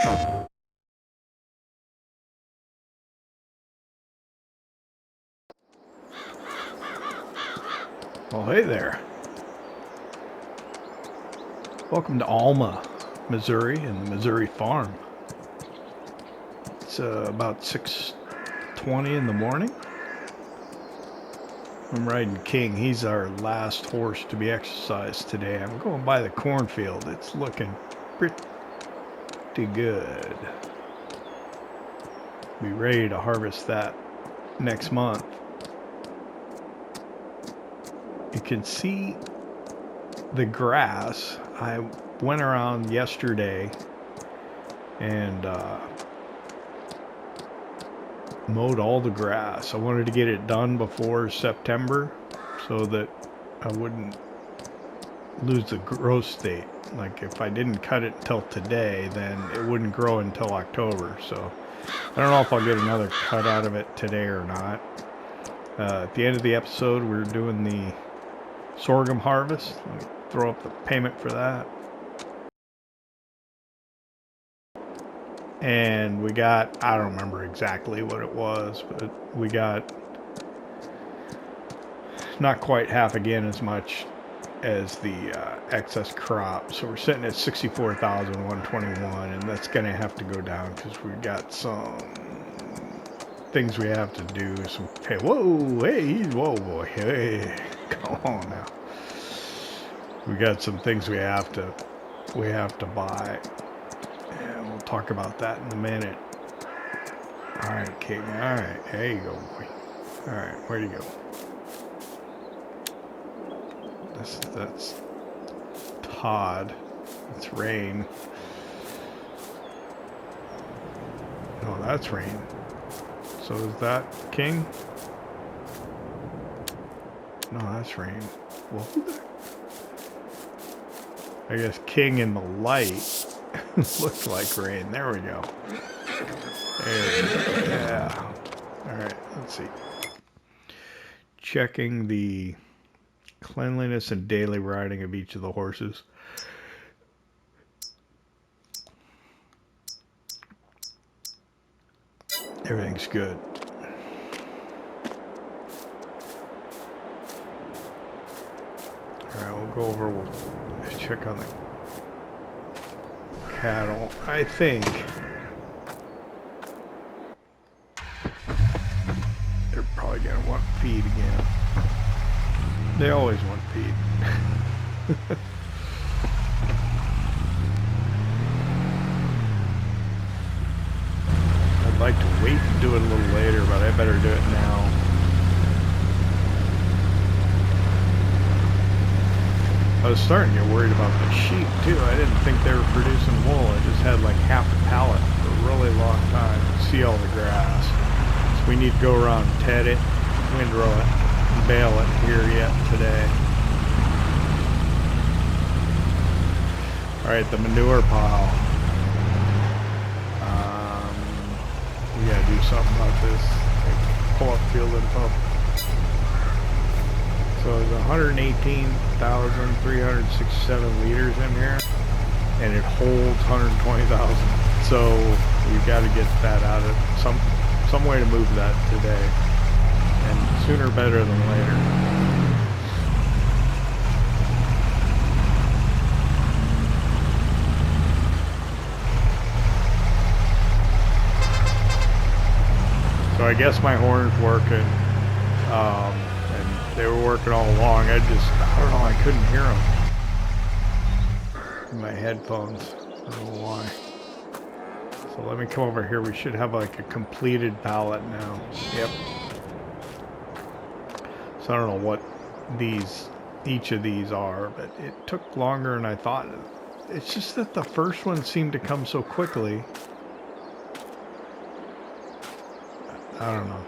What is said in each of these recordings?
Well, hey there. Welcome to Alma, Missouri, and the Missouri Farm. It's about 6:20 in the morning. I'm riding King. He's our last horse to be exercised today. I'm going by the cornfield. It's looking pretty good. Be ready to harvest that next month. You can see the grass. I went around yesterday and mowed all the grass. I wanted to get it done before September so that I wouldn't lose the growth state. Like if I didn't cut it until today, then it wouldn't grow until October. So I don't know if I'll get another cut out of it today or not. At the end of the episode, we're doing the sorghum harvest. Let me throw up the payment for that. And we got, I don't remember exactly what it was, but we got not quite half again as much as the excess crop. So we're sitting at 64,121, and that's going to have to go down because we've got some things we have to do. Some, hey, whoa, hey, whoa, boy, hey, come on now. We got some things we have to buy. And we'll talk about that in a minute. All right, King. All right, there you go, boy. All right, where'd you go? That's Todd. It's Rain. No, that's Rain. So is that King? No, that's Rain. Well, who the? I guess King in the light looks like Rain. There we go. There we go. Yeah. All right, let's see. Checking the cleanliness and daily riding of each of the horses. Everything's good. All right, we'll go over. We'll check on the cattle. I think they're probably gonna want feed again. They always want feed. I'd like to wait and do it a little later, but I better do it now. I was starting to get worried about the sheep too. I didn't think they were producing wool. I just had like half a pallet for a really long time. See all the grass. So we need to go around and ted it, windrow it, and bale it here yet today. Alright, the manure pile. We gotta do something about this. Pull up field info. So there's 118,367 liters in here, and it holds 120,000. So we've got to get that out of some way to move that today, and sooner better than later. So I guess my horn's working. They were working all along. I don't know, I couldn't hear them in my headphones. I don't know why. So let me come over here. We should have like a completed pallet now. Yep. So I don't know what each of these are, but it took longer than I thought. It's just that the first one seemed to come so quickly. I don't know.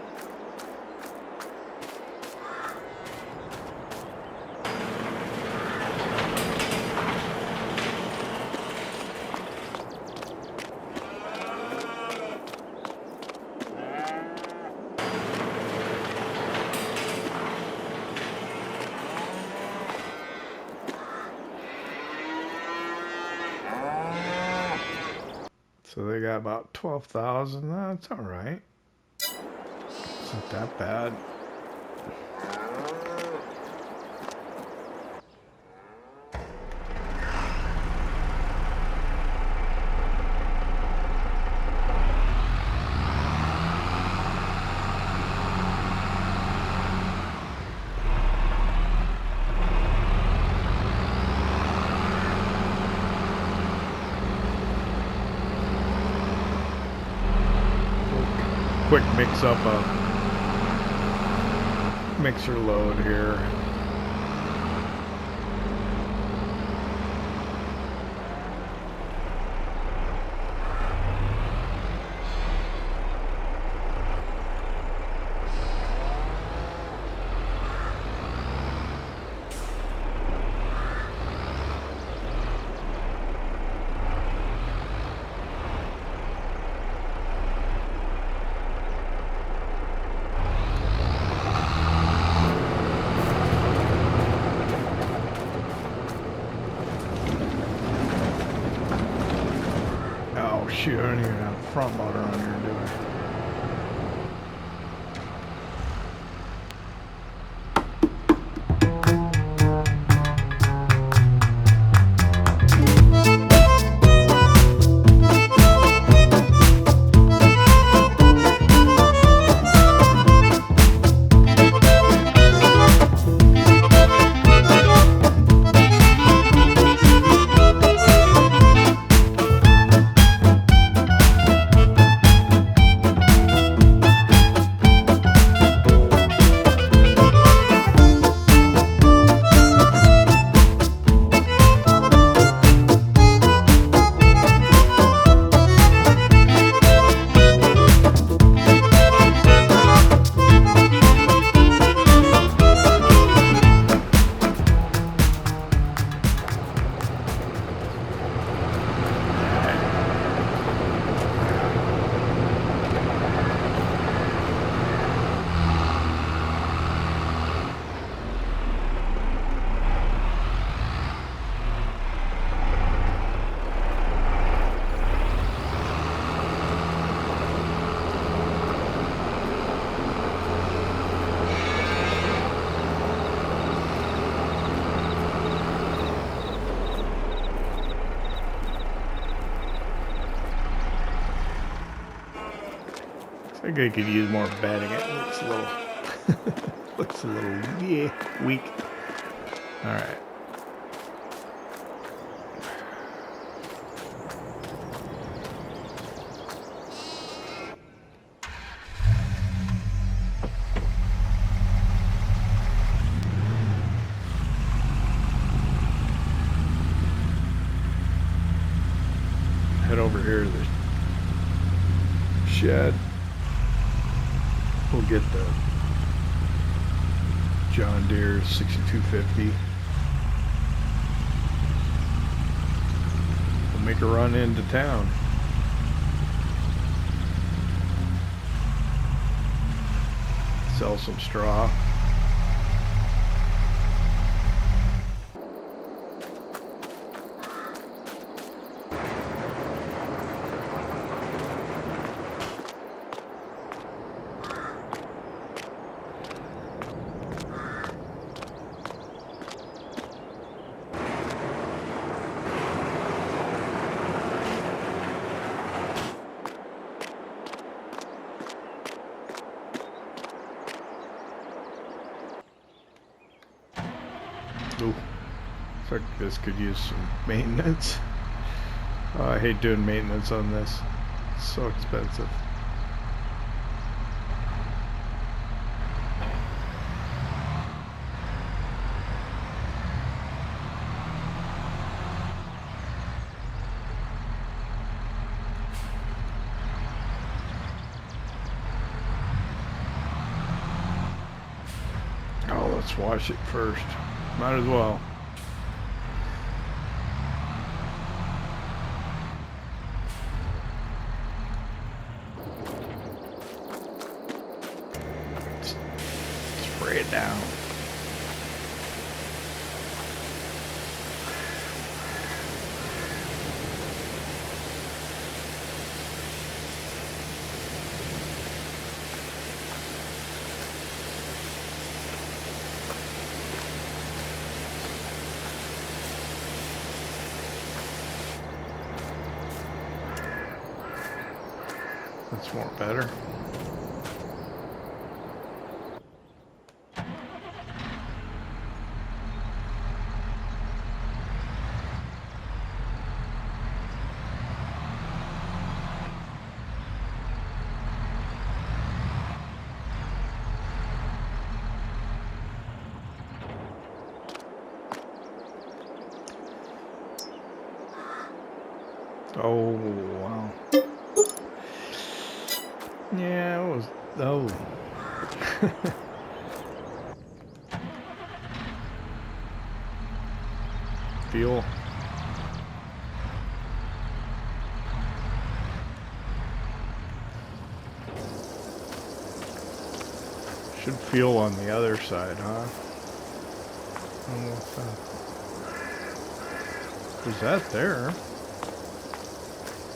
So they got about 12,000. That's all right. It's not that bad. Quick mix up a mixer load here. Shoot, I don't even have front motor on here, do I? I think I could use more bedding. It looks a little, looks a little weak. All right. Head over here to the shed. We'll get the John Deere 6250. We'll make a run into town. Sell some straw. Ooh, looks like this could use some maintenance. I hate doing maintenance on this. It's so expensive. Oh, let's wash it first. Might as well. Spray it down. That's more better. Oh, wow. Yeah, it was... Oh. Fuel. Should fuel on the other side, huh? Almost. Was that there?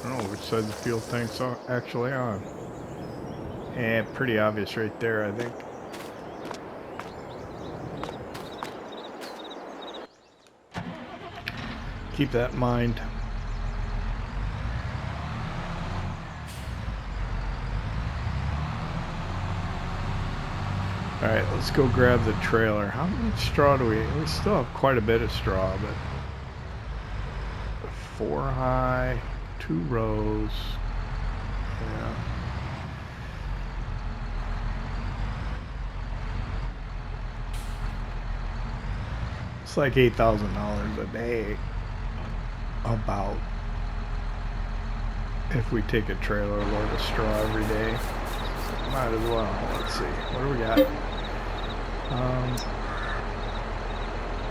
I don't know which side the fuel tank's actually on. Yeah, pretty obvious right there, I think. Keep that in mind. Alright, let's go grab the trailer. How much straw do we still have quite a bit of straw, but 4 high, 2 rows. Yeah. It's like $8,000 a day. About. If we take a trailer load of straw every day. Might as well. Let's see. What do we got?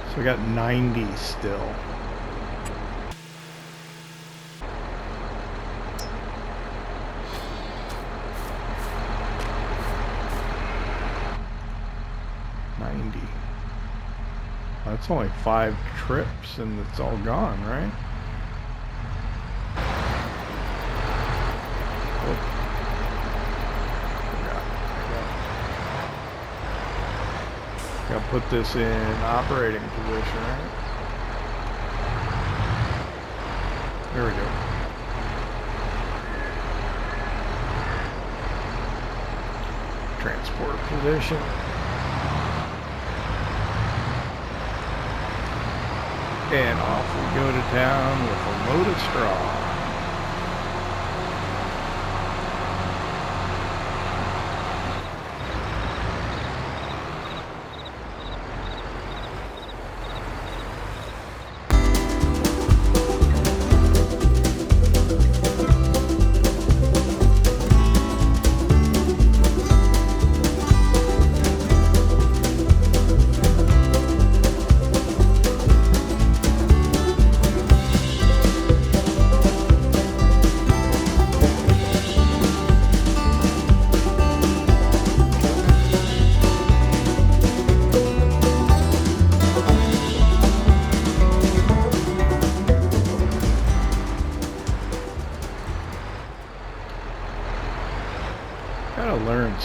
So we got 90 still. That's only 5 trips and it's all gone, right? Oh. Gotta put this in operating position, right? There we go. Transport position. And off we go to town with a load of straw.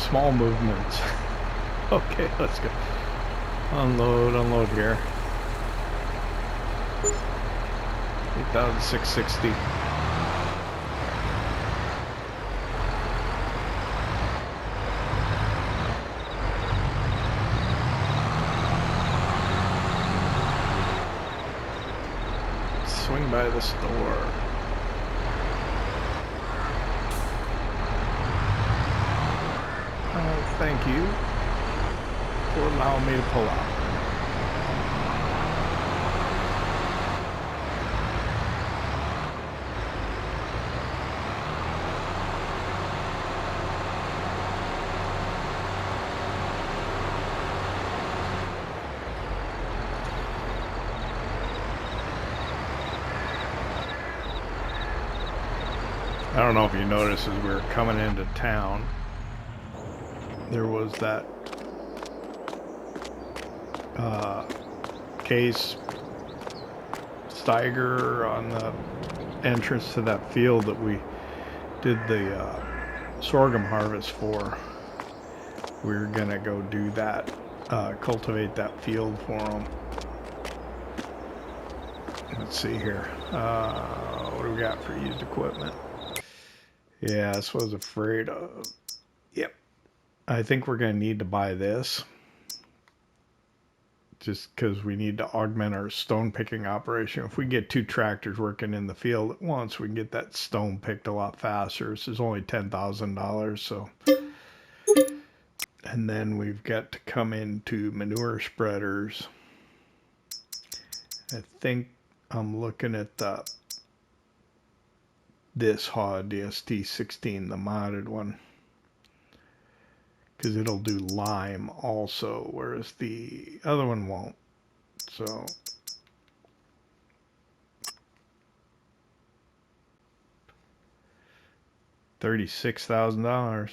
Small movements. Okay, let's go. Unload here. 8,660. Swing by the store. Thank you for allowing me to pull out. I don't know if you noticed as we were coming into town, there was that case Steiger on the entrance to that field that we did the sorghum harvest for. We're gonna go do that, cultivate that field for them. Let's see here. What do we got for used equipment? Yeah, that's what I was afraid of. Yep. I think we're going to need to buy this. Just because we need to augment our stone picking operation. If we get 2 tractors working in the field at once, we can get that stone picked a lot faster. This is only $10,000, so. And then we've got to come into manure spreaders. I think I'm looking at this HOD, the ST16, the modded one. Because it'll do lime also, whereas the other one won't. So $36,000.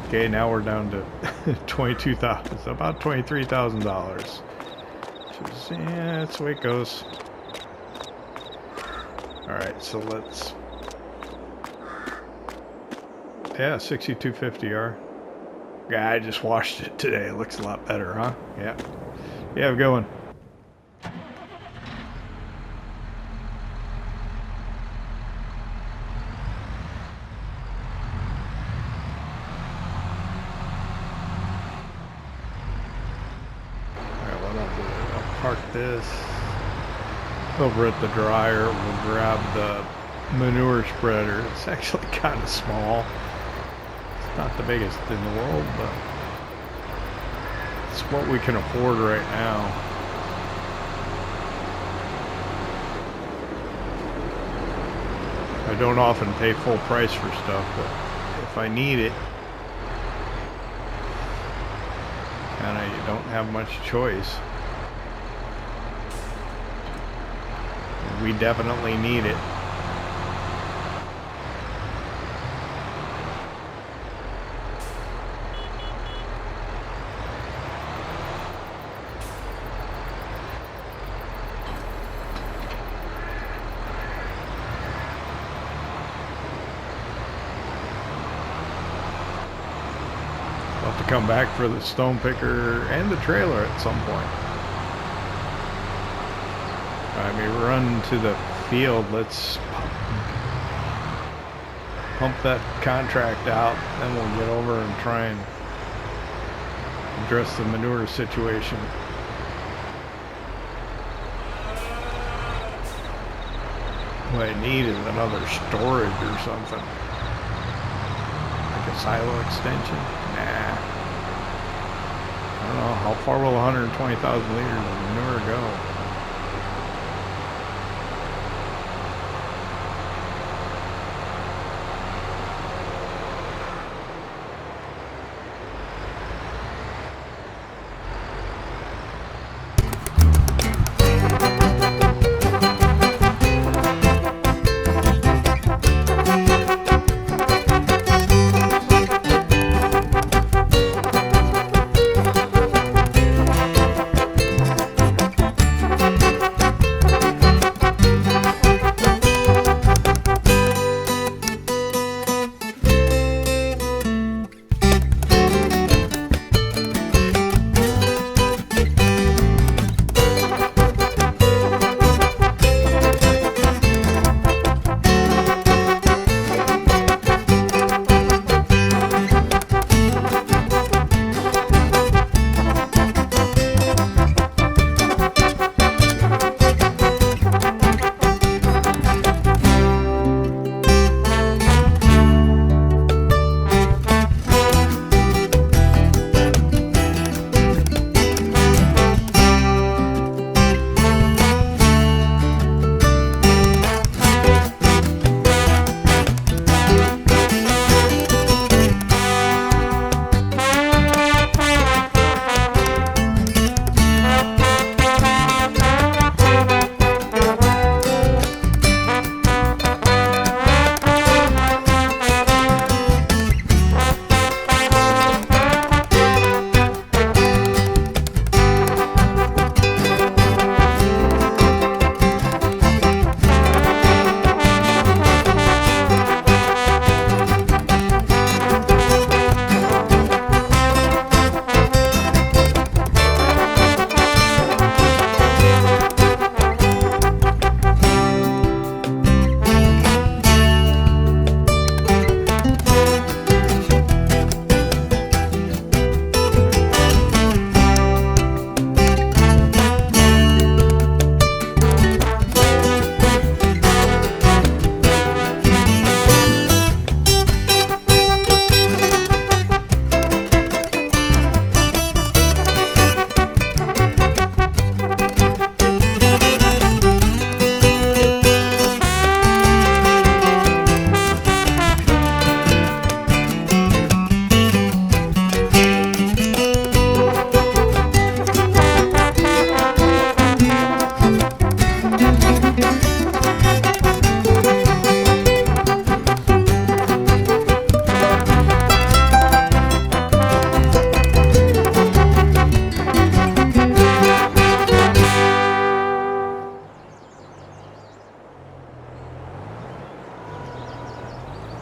Okay, now we're down to $22,000, about $23,000. Yeah, that's the way it goes. All right, so let's. Yeah, 6250R. Yeah, I just washed it today. It looks a lot better, huh? Yeah. Yeah, have a good one. Alright, what I'll do, I'll park this over at the dryer. We'll grab the manure spreader. It's actually kind of small. Not the biggest in the world, but it's what we can afford right now. I don't often pay full price for stuff, but if I need it, kinda you don't have much choice. We definitely need it. Come back for the stone picker and the trailer at some point. I mean, run to the field. Let's pump that contract out, then we'll get over and try and address the manure situation. What I need is another storage or something. Like a silo extension? Nah. I don't know, how far will 120,000 liters of manure go?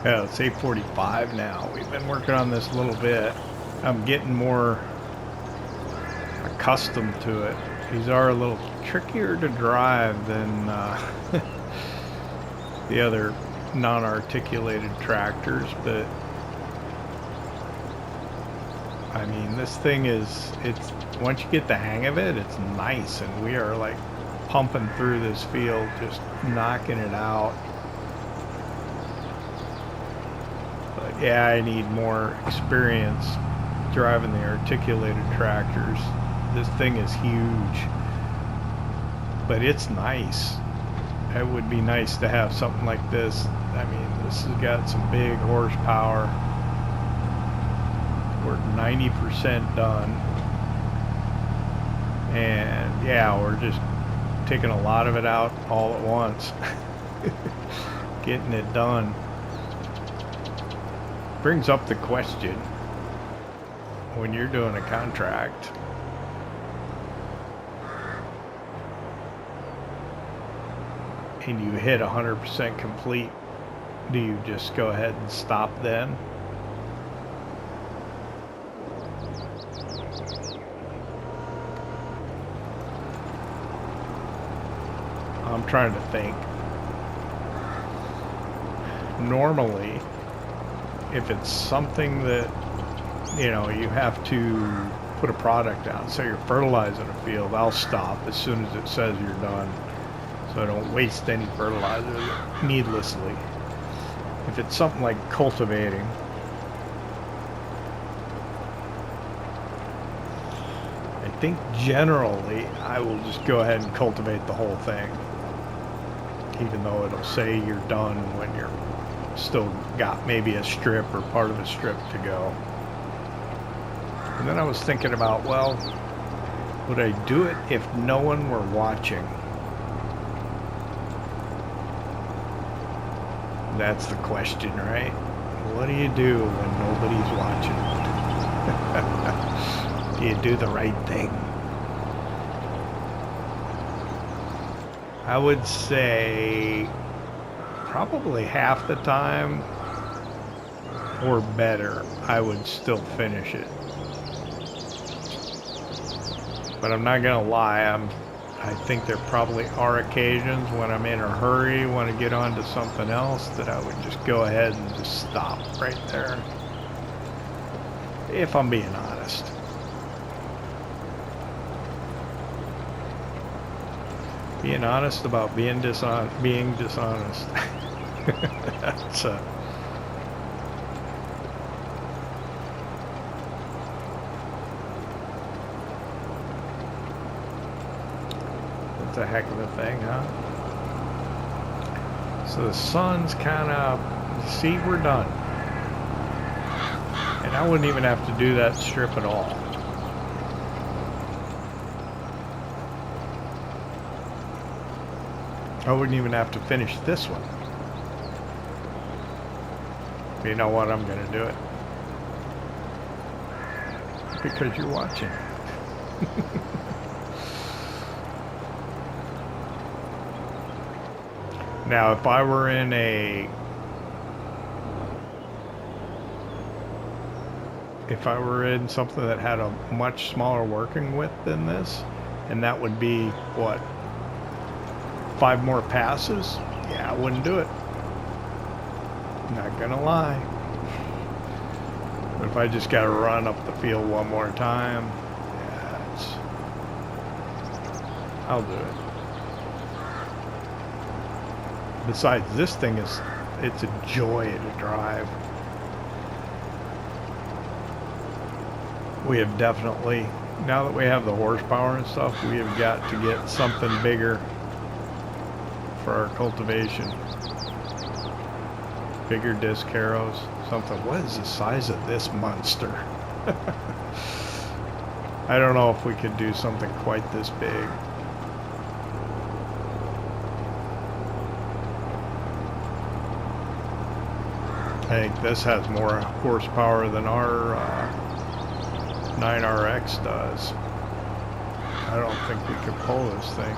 Yeah, it's 8:45 now. We've been working on this a little bit. I'm getting more accustomed to it. These are a little trickier to drive than the other non-articulated tractors, but I mean, this thing is, it's, once you get the hang of it, it's nice, and we are like pumping through this field, just knocking it out. But yeah, I need more experience driving the articulated tractors. This thing is huge, but it's nice. It would be nice to have something like this. I mean, this has got some big horsepower. We're 90% done. And yeah, we're just taking a lot of it out all at once. Getting it done. Brings up the question, when you're doing a contract, and you hit 100% complete, do you just go ahead and stop then? I'm trying to think. Normally, if it's something that, you know, you have to put a product out, say you're fertilizing a field, I'll stop as soon as it says you're done, so I don't waste any fertilizer needlessly. If it's something like cultivating, I think generally I will just go ahead and cultivate the whole thing, even though it'll say you're done when you're still got maybe a strip or part of a strip to go. And then I was thinking about, well, would I do it if no one were watching? That's the question, right? What do you do when nobody's watching? Do you do the right thing? I would say probably half the time or better, I would still finish it. But I'm not gonna lie, I think there probably are occasions when I'm in a hurry, want to get on to something else, that I would just go ahead and just stop right there. If I'm being honest. Being honest about being dishonest. That's a heck of a thing, huh? So the sun's kind of, see, we're done. And I wouldn't even have to do that strip at all. I wouldn't even have to finish this one. But you know what? I'm going to do it. Because you're watching. Now, if I were in something that had a much smaller working width than this, and that would be, what, 5 more passes? Yeah, I wouldn't do it. Not gonna lie. But if I just gotta run up the field one more time, yeah, I'll do it. Besides, this thing it's a joy to drive. We have definitely, now that we have the horsepower and stuff, we have got to get something bigger for our cultivation. Bigger disc harrows, something. What is the size of this monster? I don't know if we could do something quite this big. I think this has more horsepower than our 9RX does. I don't think we could pull this thing.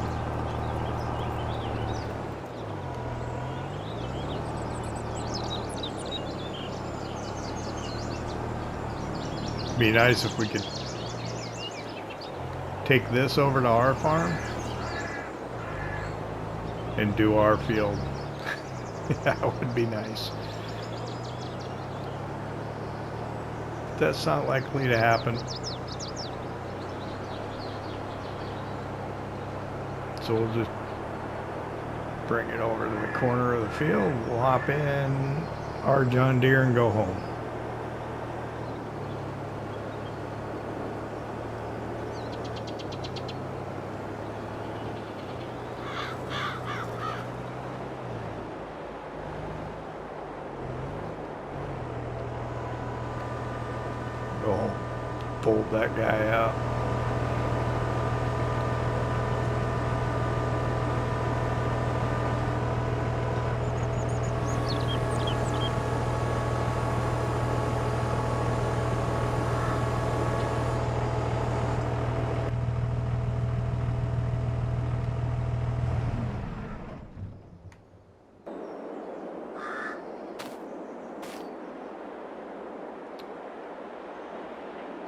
Be nice if we could take this over to our farm and do our field. That would be nice. That's not likely to happen. So we'll just bring it over to the corner of the field. We'll hop in our John Deere and go home. Go fold that guy out.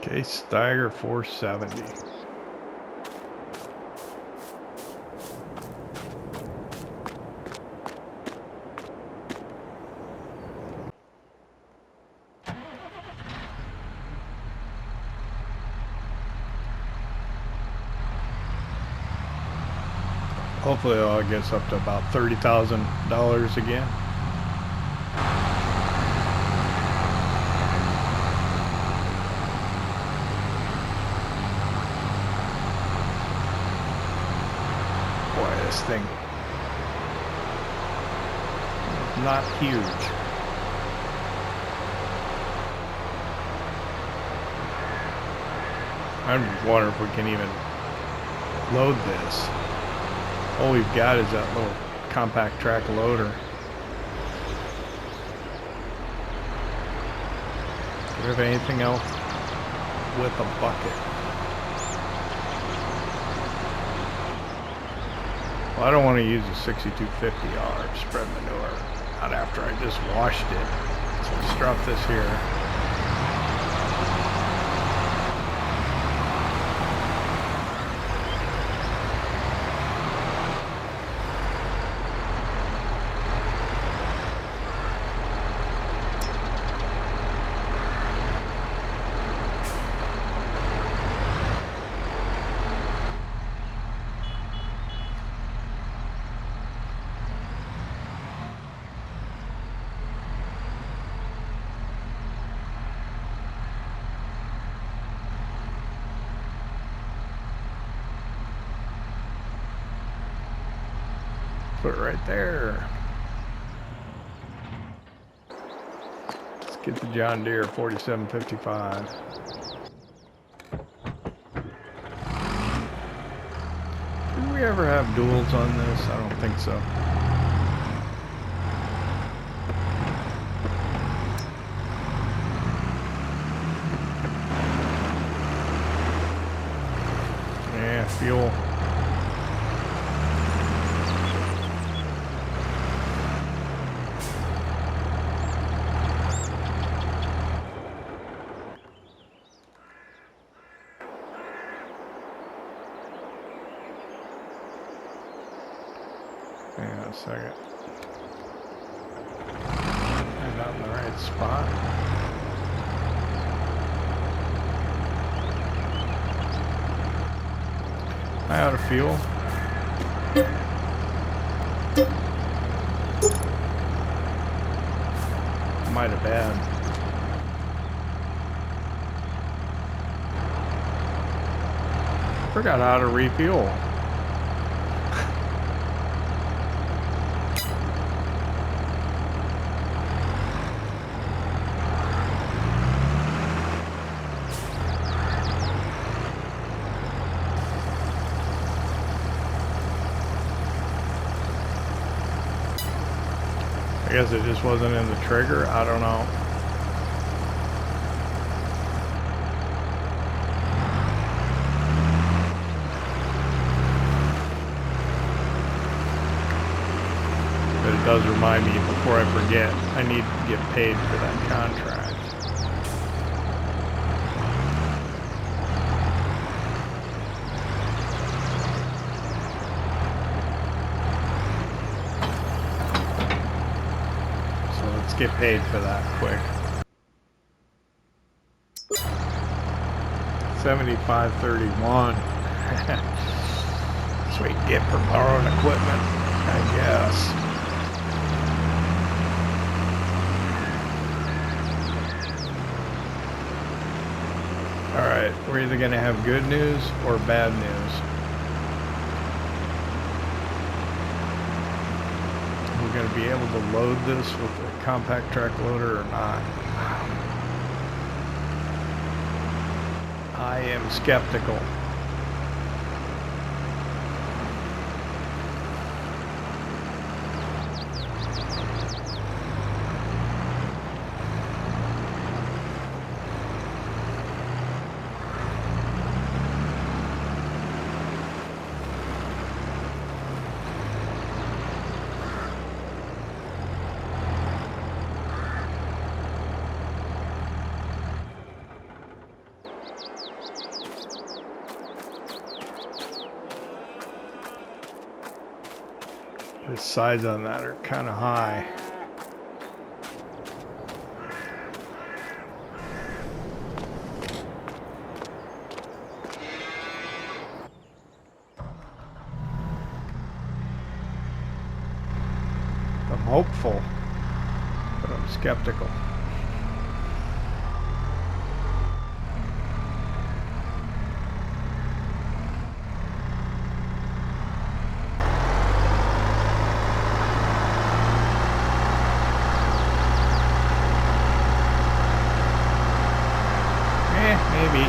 Okay, Steiger 470. Hopefully it all gets up to about $30,000 again. This thing not huge. I'm just wondering if we can even load this. All we've got is that little compact track loader. Do we have anything else with a bucket? Well, I don't want to use a 6250R spread manure, not after I just washed it. So let's drop this here. Put it right there. Let's get the John Deere 4755. Did we ever have duals on this? I don't think so. Yeah, fuel. Hang on a second. I'm not in the right spot. Am I out of fuel? Might have been. Forgot how to refuel. I guess it just wasn't in the trigger. I don't know. But it does remind me, before I forget, I need to get paid for that contract. get paid for that quick. 75.31. So we can get for borrowing equipment, I guess. Alright, we're either going to have good news or bad news. We're going to be able to load this with a compact track loader or not. I am skeptical. The sides on that are kind of high. I'm hopeful, but I'm skeptical. Maybe.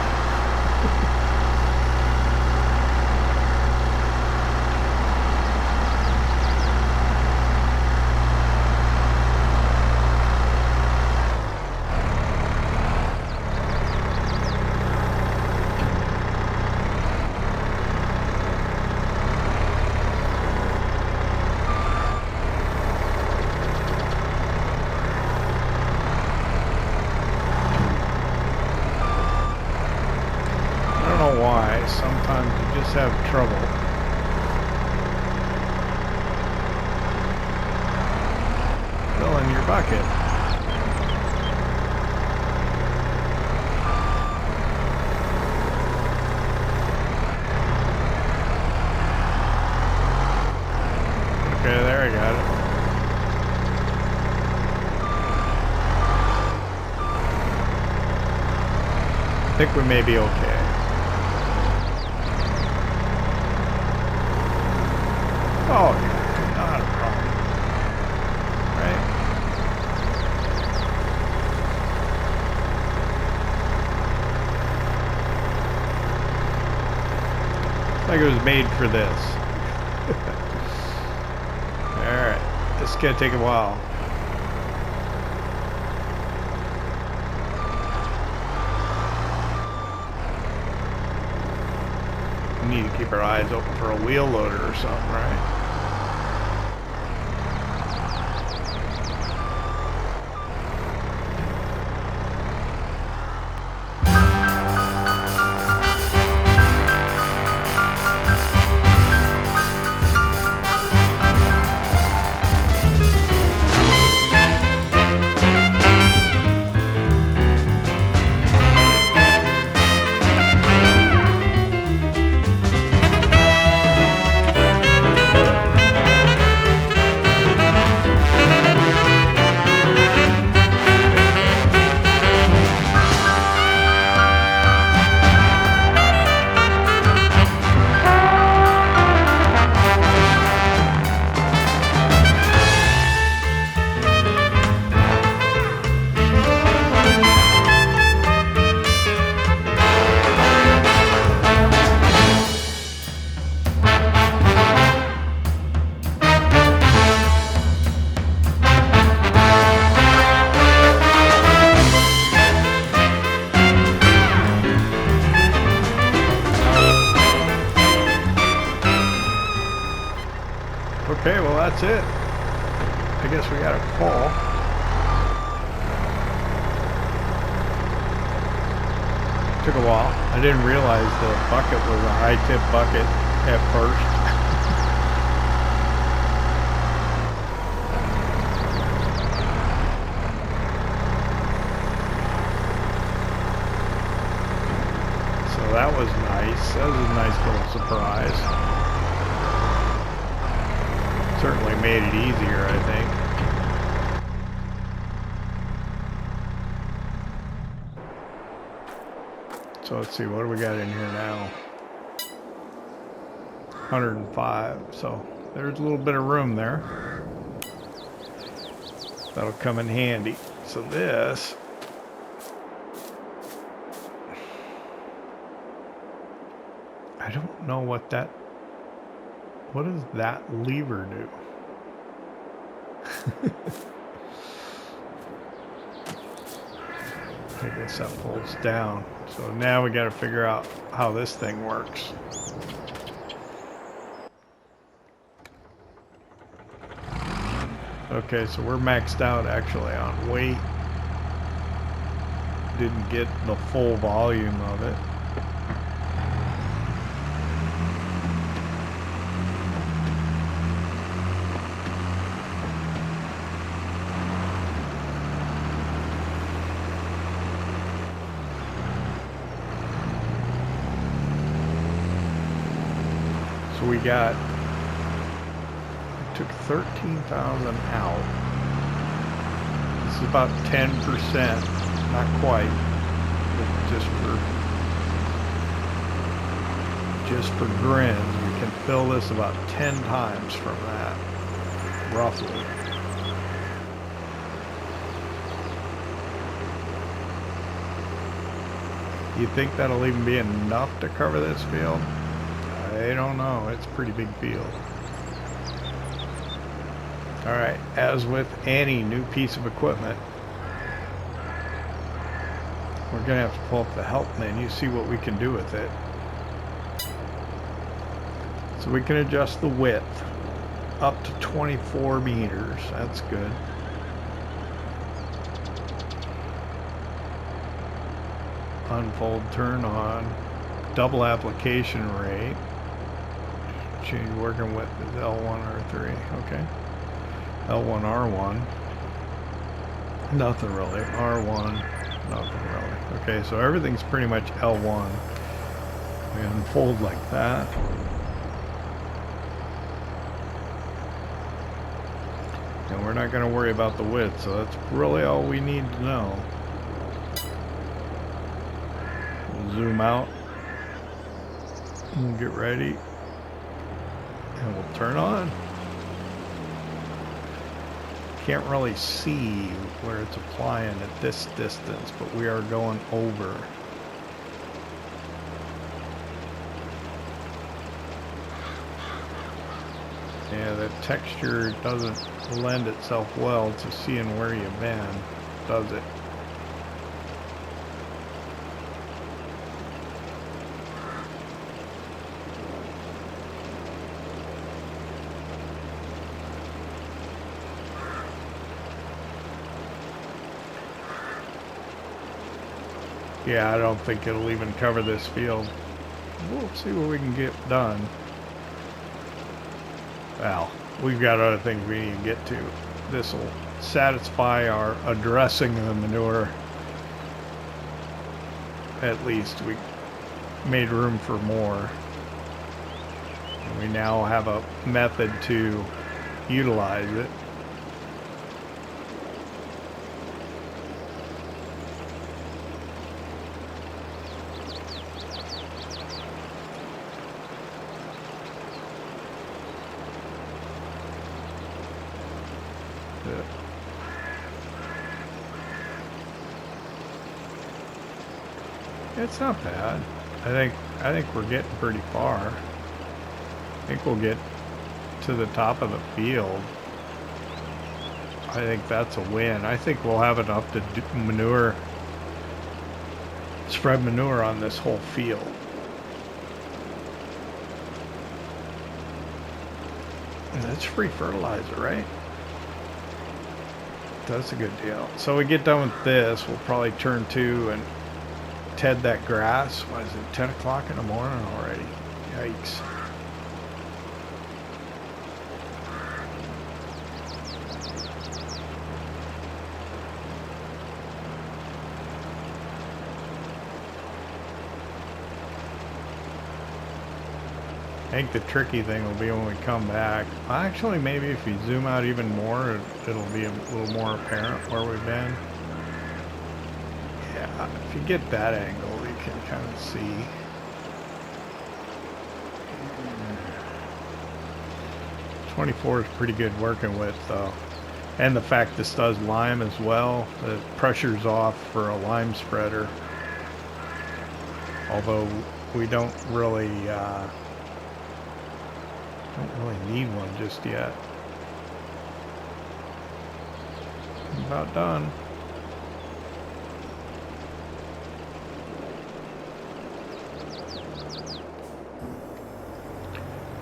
Sometimes you just have trouble. Filling your bucket. Okay, there I got it. I think we may be okay. Oh, yeah, not a problem. Right? It's like it was made for this. Alright, this is gonna take a while. We need to keep our eyes open for a wheel loader or something, right? Okay, well that's it. I guess we got it full. Took a while. I didn't realize the bucket was a high tip bucket at first. nice. That was a nice little surprise. Certainly made it easier, I think. So let's see, what do we got in here now? 105, so there's a little bit of room there. That'll come in handy. So this, I don't know what does that lever do? I guess that pulls down. So now we got to figure out how this thing works. Okay, so we're maxed out actually on weight. Didn't get the full volume of it. So we took 13,000 out. This is about 10%, not quite, but just for grins, we can fill this about 10 times from that, roughly. You think that'll even be enough to cover this field? I don't know. It's a pretty big field. Alright, as with any new piece of equipment, we're going to have to pull up the help menu, see what we can do with it. So we can adjust the width up to 24 meters. That's good. Unfold, turn on. Double application rate. Change working width is L1, R3. Okay. L1, R1. Nothing really. R1. Nothing really. Okay, so everything's pretty much L1. We unfold like that. And we're not going to worry about the width, so that's really all we need to know. We'll zoom out. We'll get ready. And we'll turn on. Can't really see where it's applying at this distance, but we are going over. Yeah, the texture doesn't lend itself well to seeing where you've been, does it? Yeah, I don't think it'll even cover this field. We'll see what we can get done. Well, we've got other things we need to get to. This will satisfy our addressing the manure. At least we made room for more. And we now have a method to utilize it. It's not bad. I think we're getting pretty far. I think we'll get to the top of the field. I think that's a win. I think we'll have enough to do manure, spread manure on this whole field. And that's free fertilizer, right? That's a good deal. So we get done with this, we'll probably turn to and ted that grass. What is it, 10 o'clock in the morning already? Yikes. I think the tricky thing will be when we come back. Actually, maybe if you zoom out even more, it'll be a little more apparent where we've been. Yeah, if you get that angle, you can kind of see. 24 is pretty good working with, and the fact this does lime as well. The pressure's off for a lime spreader. Although we don't really need one just yet. About done.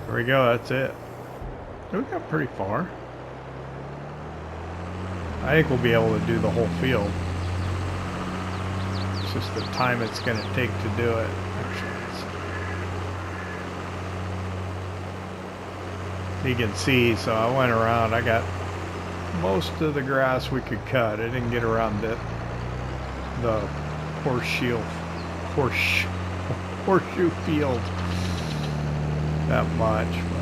There we go, that's it. We got pretty far. I think we'll be able to do the whole field. It's just the time it's going to take to do it. You can see, so I went around, I got most of the grass we could cut. I didn't get around the horseshoe field that much, but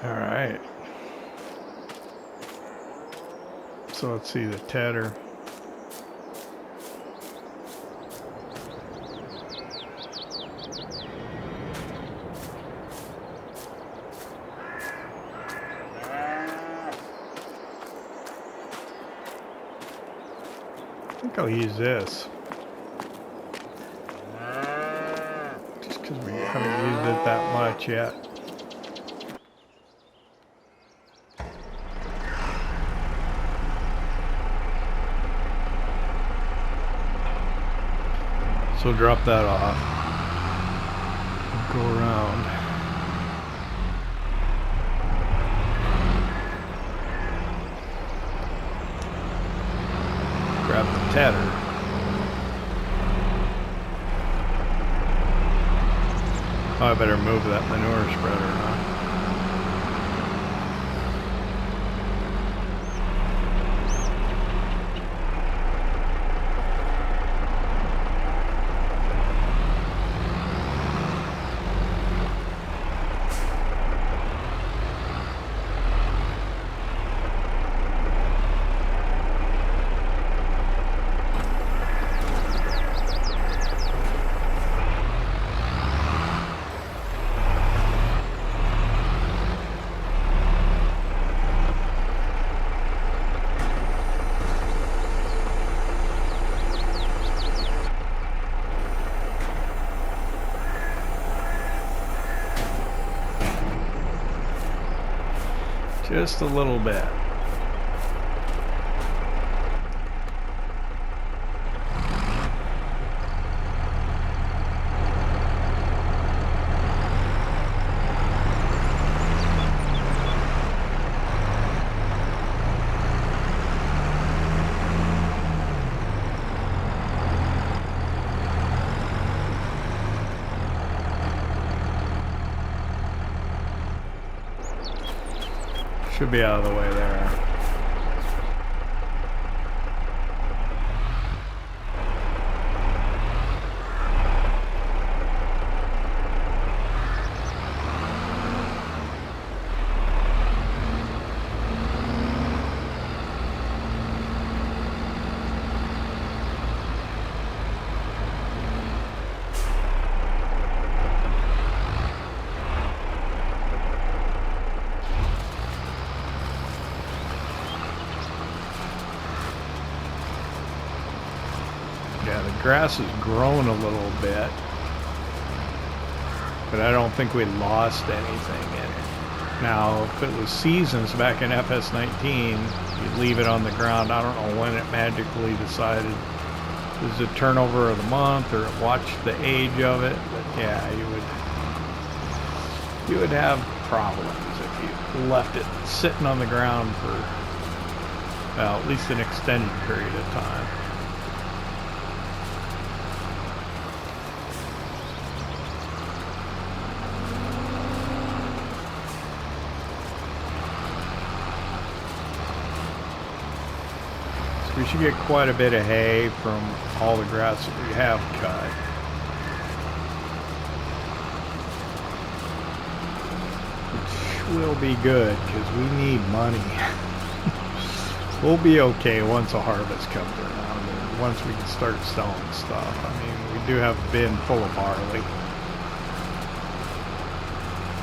alright. So let's see the tedder. I think I'll use this. Just because we haven't used it that much yet. So drop that off. Go around. Grab the tedder. Oh, I better move that manure spreader, huh? Just a little bit. Should be out of the way there. Yeah, the grass has grown a little bit, but I don't think we lost anything in it. Now, if it was seasons back in FS19, you'd leave it on the ground. I don't know when it magically decided it was a turnover of the month or it watched the age of it, but yeah, you would have problems if you left it sitting on the ground for, well, at least an extended period of time. We should get quite a bit of hay from all the grass that we have cut. Which will be good because we need money. We'll be okay once a harvest comes around and once we can start selling stuff. I mean, we do have a bin full of barley.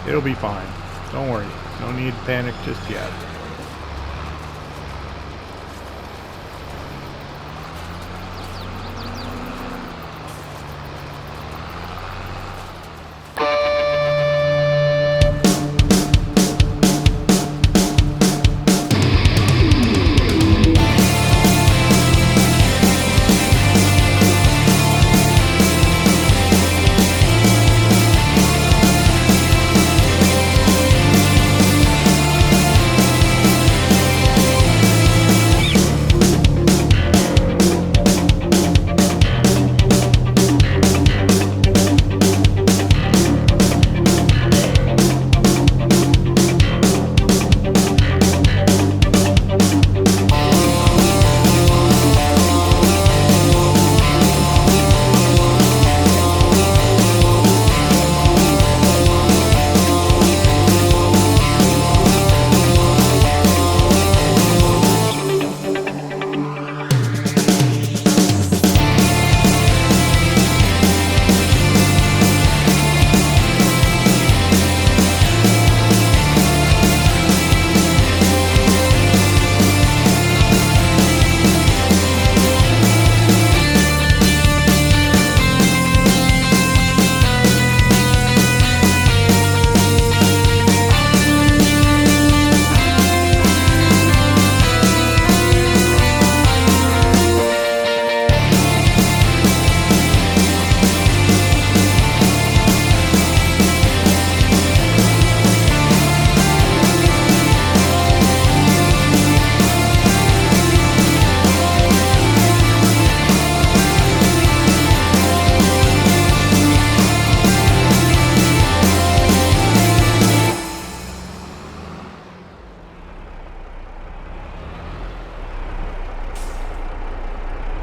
It'll be fine. Don't worry. No need to panic just yet.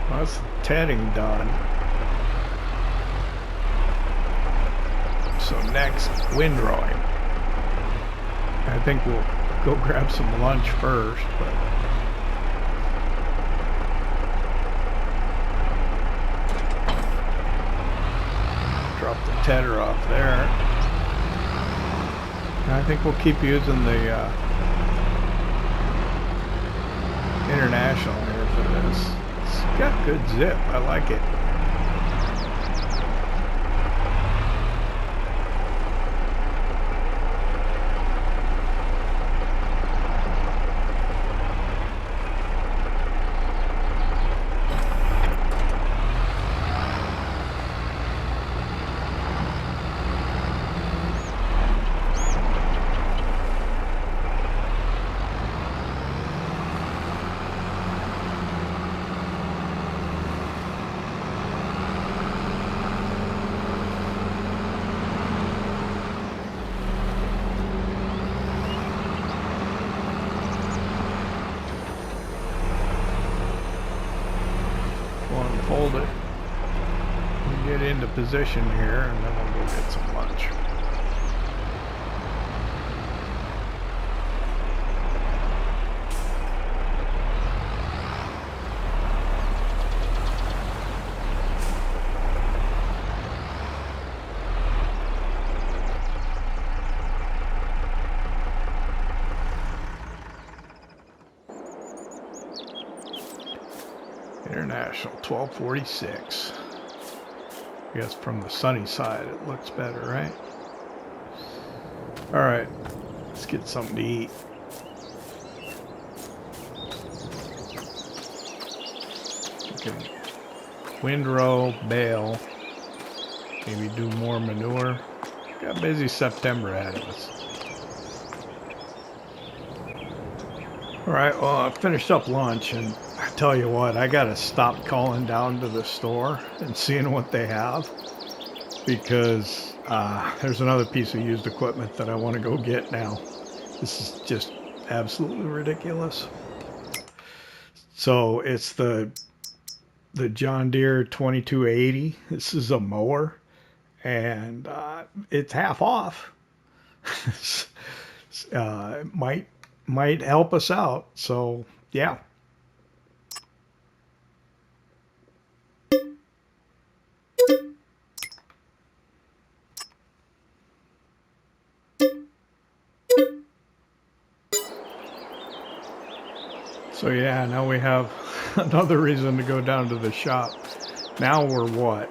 That's the tedding done. So next, windrowing. I think we'll go grab some lunch first, but drop the tedder off there. And I think we'll keep using the International here for this. It's got good zip. I like it. hold it. We get into position here, and then we'll go get some lunch. International 1246. I guess from the sunny side it looks better, right? Alright, let's get something to eat. We can windrow, bale, maybe do more manure. Got a busy September ahead of us. Alright, well, I finished up lunch, and I tell you what, I gotta stop calling down to the store and seeing what they have, because there's another piece of used equipment that I want to go get now. This is just absolutely ridiculous. So it's the John Deere 2280. This is a mower, and it's half off. Might help us out. So yeah. So yeah, now we have another reason to go down to the shop. Now we're what?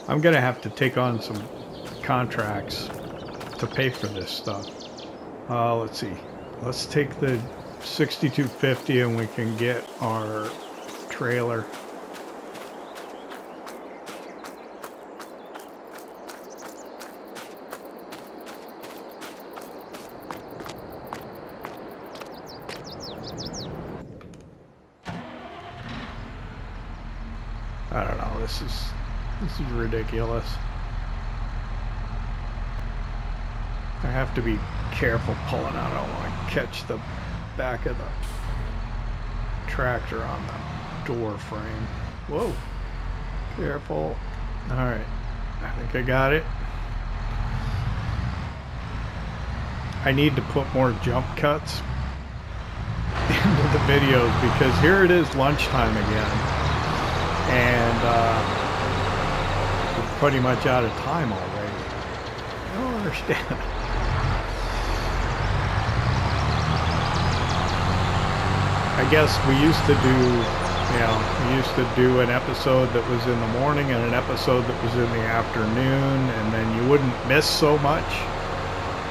I'm gonna have to take on some contracts to pay for this stuff. Let's see. Let's take the 6250 and we can get our trailer. I don't know, this is ridiculous. I have to be careful pulling out. I don't want to catch the back of the tractor on the door frame. Whoa, careful. All right, I think I got it. I need to put more jump cuts into the videos, because here it is lunchtime again, and we're pretty much out of time already. I don't understand. I guess we used to do an episode that was in the morning and an episode that was in the afternoon, and then you wouldn't miss so much,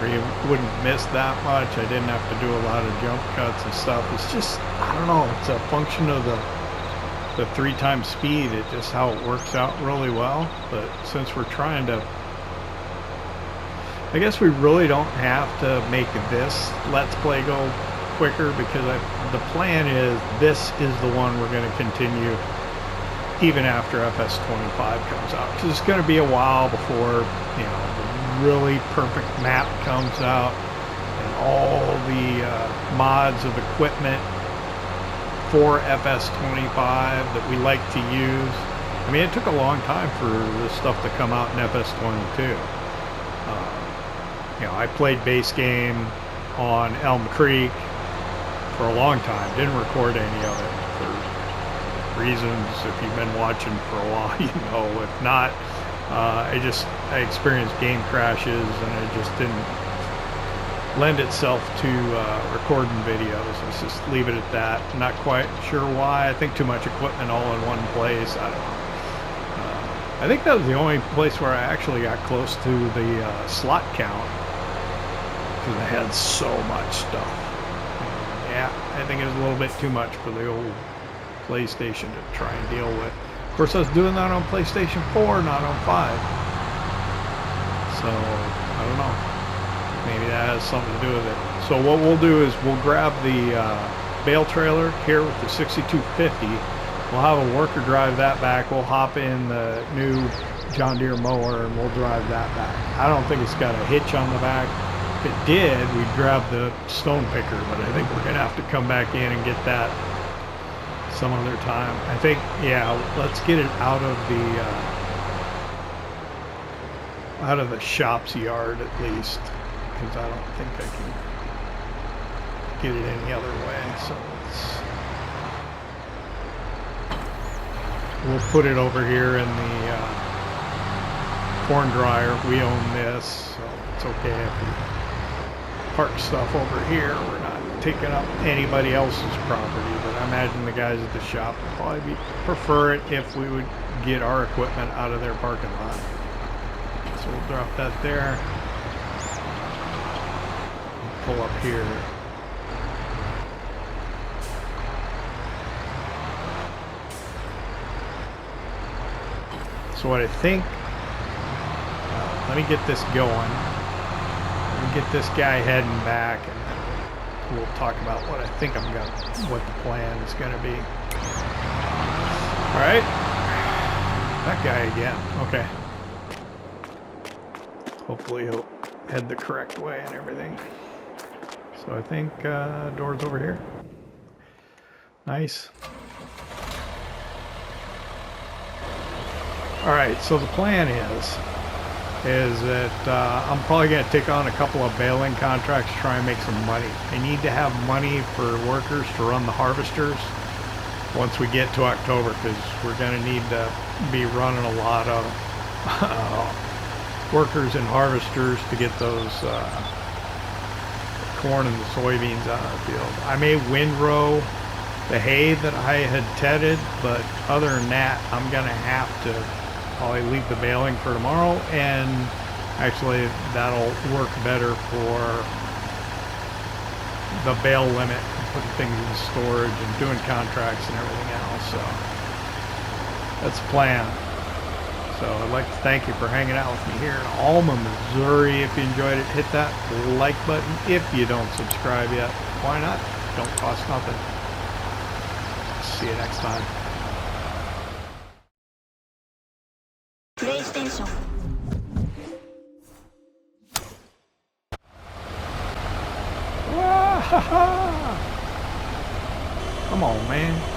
or you wouldn't miss that much. I didn't have to do a lot of jump cuts and stuff. It's just, I don't know, it's a function of the 3x speed. It's just how it works out really well. But since we're trying to, I guess we really don't have to make this Let's Play go quicker, because the plan is this is the one we're going to continue even after FS25 comes out, because it's going to be a while before, you know, the really perfect map comes out and all the mods of equipment for FS25 that we like to use. I mean, it took a long time for this stuff to come out in FS22. You know, I played base game on Elm Creek for a long time. Didn't record any of it for reasons, if you've been watching for a while, you know. If not, I experienced game crashes, and it just didn't lend itself to recording videos. Let's just leave it at that. Not quite sure why. I think too much equipment all in one place. I don't know. I think that was the only place where I actually got close to the slot count, because I had so much stuff. Yeah, I think it was a little bit too much for the old PlayStation to try and deal with. Of course, I was doing that on PlayStation 4, not on 5. So, I don't know. Maybe that has something to do with it. So what we'll do is we'll grab the bale trailer here with the 6250. We'll have a worker drive that back. We'll hop in the new John Deere mower, and we'll drive that back. I don't think it's got a hitch on the back. If it did, we'd grab the stone picker, but I think we're going to have to come back in and get that some other time. I think, yeah, let's get it out of the shop's yard at least, because I don't think I can get it any other way. So we'll put it over here in the corn dryer. We own this, so it's okay if we park stuff over here. We're not taking up anybody else's property, but I imagine the guys at the shop would probably prefer it if we would get our equipment out of their parking lot. So we'll drop that there. Pull up here. So what I think, let me get this going. Let me get this guy heading back, and then we'll talk about what I think what the plan is going to be. All right, that guy again. Okay. Hopefully he'll head the correct way and everything. So I think door's over here. Nice. All right, so the plan is that I'm probably going to take on a couple of baling contracts to try and make some money. I need to have money for workers to run the harvesters once we get to October, because we're going to need to be running a lot of workers and harvesters to get those corn and the soybeans out of the field. I may windrow the hay that I had tedded, but other than that, I'm going to have to probably leave the baling for tomorrow, and actually that'll work better for the bale limit, putting things in storage and doing contracts and everything else. So that's the plan. So I'd like to thank you for hanging out with me here in Alma, Missouri. If you enjoyed it, hit that like button. If you don't subscribe yet, why not? Don't cost nothing. See you next time. PlayStation. Come on, man.